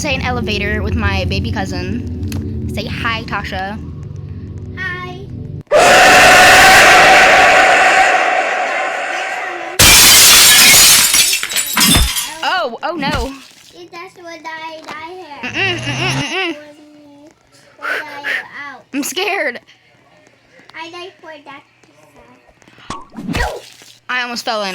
say an elevator with my baby cousin. Say hi, Tasha. Hi. Oh no. That's what I here. Out. I'm scared. I died for that. I almost fell in.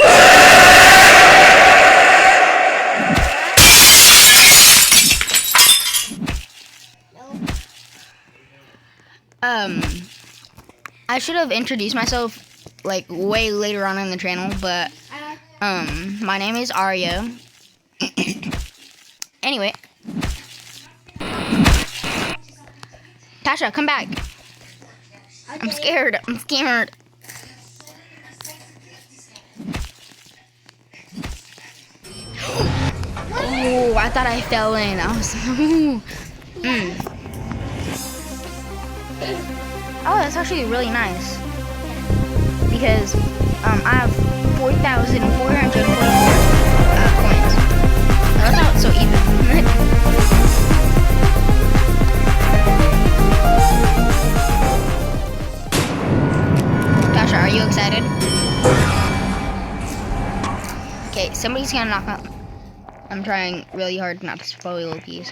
I should have introduced myself like way later on in the channel, but my name is Arya. Anyway, Tasha, come back. Okay. I'm scared. I'm scared. Oh, I thought I fell in. I was. Oh, that's actually really nice. Because I have 4,444 coins. That's not so even. Tasha, are you excited? Okay, somebody's gonna knock on. I'm trying really hard not to spoil these.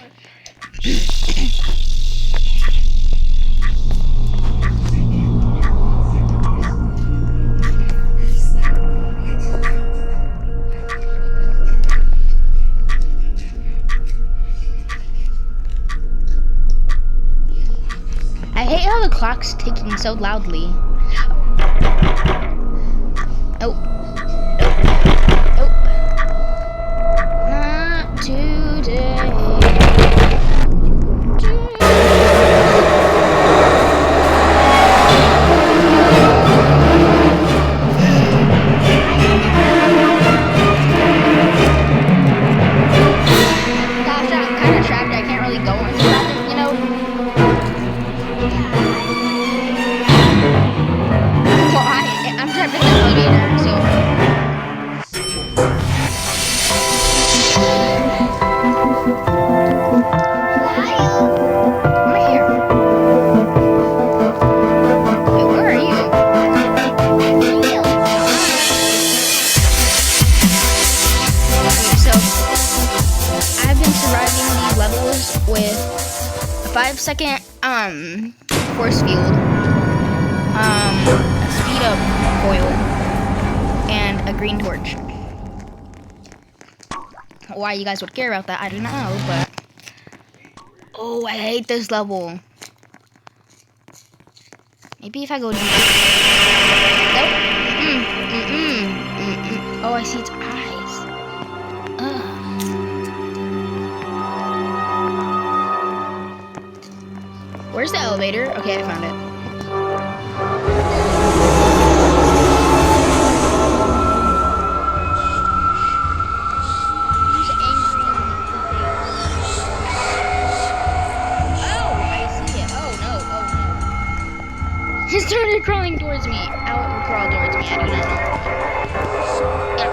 I hate how the clock's ticking so loudly. Oh. Not today. Gosh, I'm kind of trapped. I can't really go into the bathroom, you know? Well, I'm trapped in the elevator, so. I'm right here. Wait, where are you? So, I've been surviving these levels with a 5-second force field, a speed up coil, and a green torch. Why you guys would care about that, I do not know, but oh, I hate this level. Maybe if I go deeper. Nope. Oh, I see its eyes. Ugh. Where's the elevator? Okay, I found it. He's angry. Oh, I see it. Oh no. He started crawling towards me. How it would crawl towards me, I do not know. Yeah.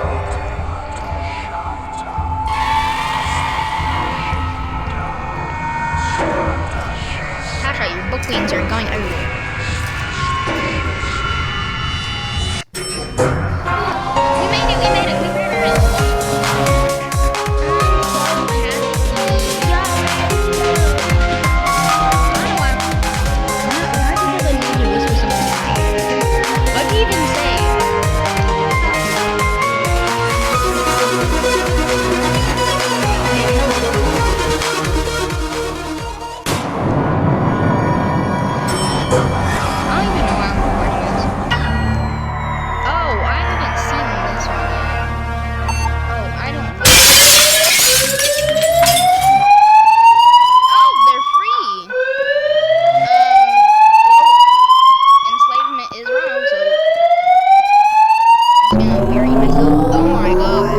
Tasha, your book queens are going everywhere. We made it. We made it. What do you even say? I don't even know why I'm recording this. Oh, I haven't seen this one yet. Oh, I don't. Oh, they're free. Well, enslavement is wrong, so I'm just gonna bury myself. Oh my gosh.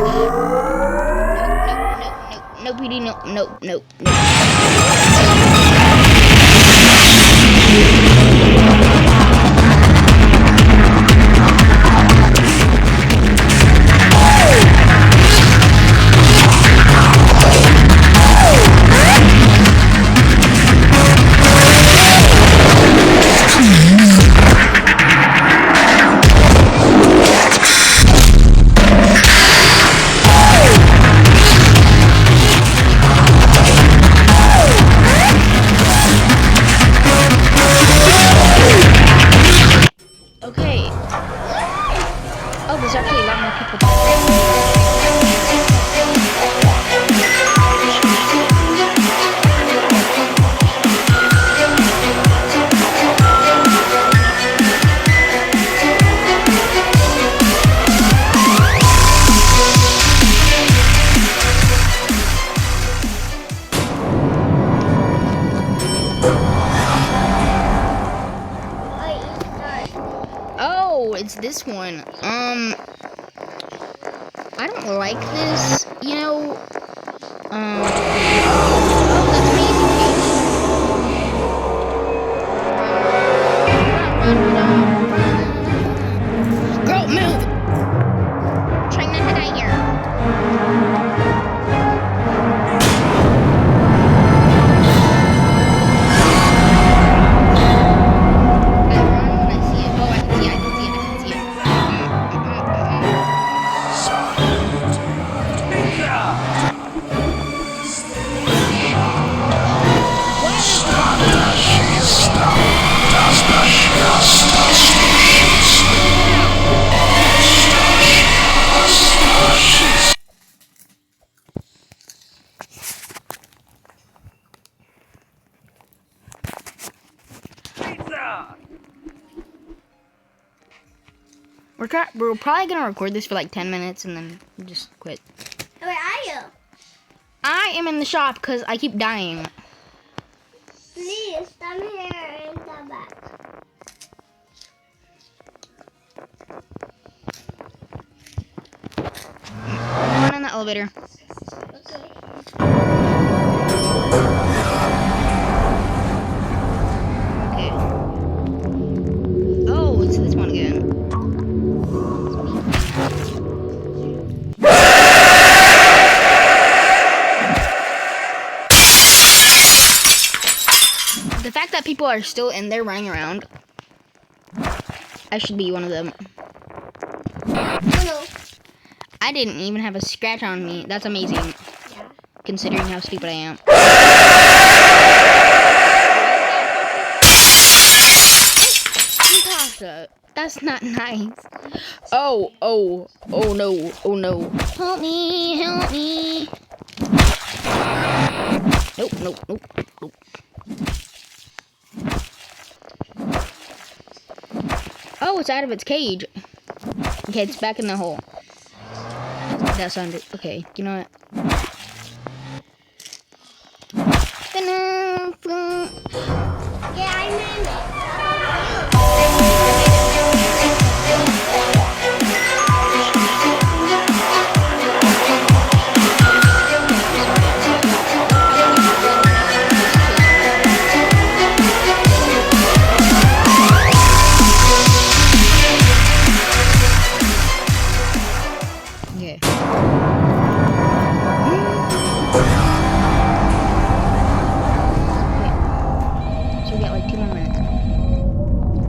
Nope, PD, nope. one. I don't like this, you know. Oh, that's amazing. Girl, move! Trying not to die here. We're probably gonna record this for like 10 minutes and then just quit. Where are you? I am in the shop because I keep dying. Please come here and come back. One in the elevator. Okay. Okay. Oh, it's this one again. The fact that people are still in there running around, I should be one of them. Hello. I didn't even have a scratch on me. That's amazing, Yeah. considering how stupid I am. Natasha, that's not nice. Oh no, oh no. Help me, help me. Nope. Oh, it's out of its cage. Okay, it's back in the hole. That's under. Okay, you know what? Yeah, I made Okay. So we got like 2 more minutes.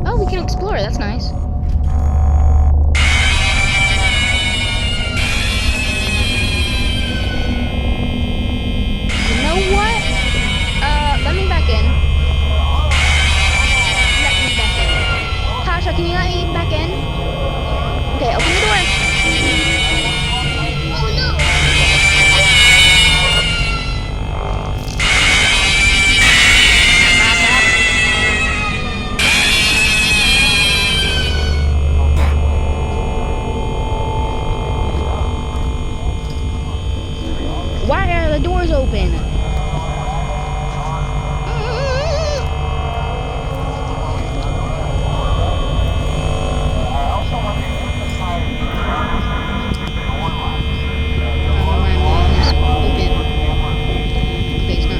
Oh, we can explore. That's nice. You know what? Let me back in. Let me back in. Tasha, can you let me back in? Okay, open the door. Oh no! Why are the doors open? Okay, it's not.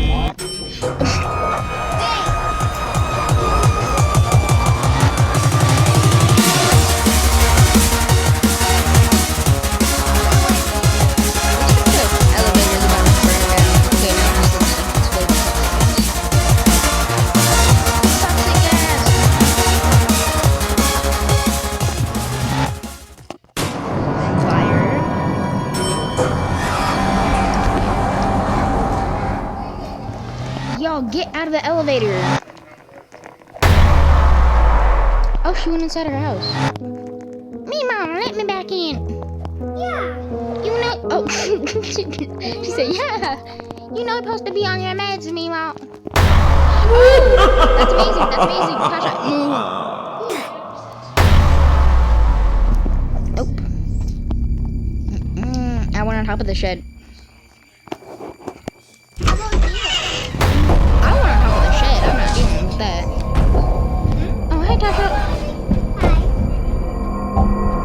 Elevator's about to burn down. Okay, now just explode. Toxic gas. Fire. Y'all get out of the elevator. Oh, she went inside her house. Me, Mom, let me back in. Yeah. You know, oh, she said, yeah. You know, you're supposed to be on your meds, Mimo. Oh, that's amazing, Tasha, move. Nope. I went on top of the shed. How about you? I went on top of the shed. I'm not dealing with that. Oh, hey, Tasha. Hi.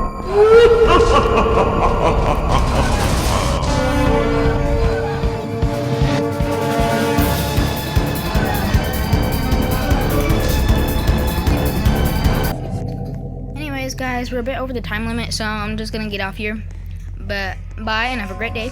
guys, we're a bit over the time limit, so I'm just gonna get off here. But bye and have a great day.